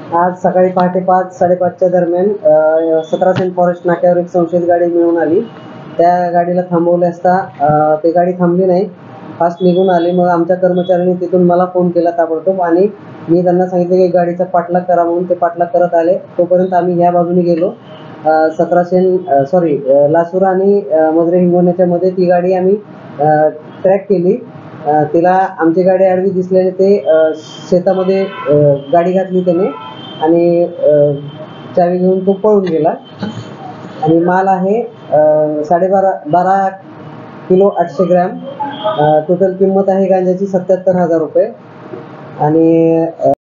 आज सकाळी पहाटे 5:00-5:30च्या दरम्यान 17 सेंट फॉरेस्ट नाक्यावर एक संशयित गाडी मिळून आली. त्या गाडीला थांबवले असता ती गाडी थांबली नाही, फास्ट निघून आली. मग आमच्या कर्मचाऱ्यांनी तिथून मला फोन केला ताबडतोब आणि मी त्यांना सांगितलं की गाडीचा पाठलाग करा म्हणून. ते पाठलाग करत आले. तोपर्यंत आम्ही ह्या बाजूने गेलो. 17 सेंट लासुरा आणि मजरे हिंगोण्याच्या मध्ये ती गाडी आम्ही ट्रॅक केली. तिला आमची गाडी आडवी दिसल्याने ते शेतामध्ये गाडी घातली त्याने आणि चावी घेऊन तो पळून गेला. आणि माल आहे 12 किलो 800 ग्रॅम. टोटल किंमत आहे गांजाची 77,000 रुपये. आणि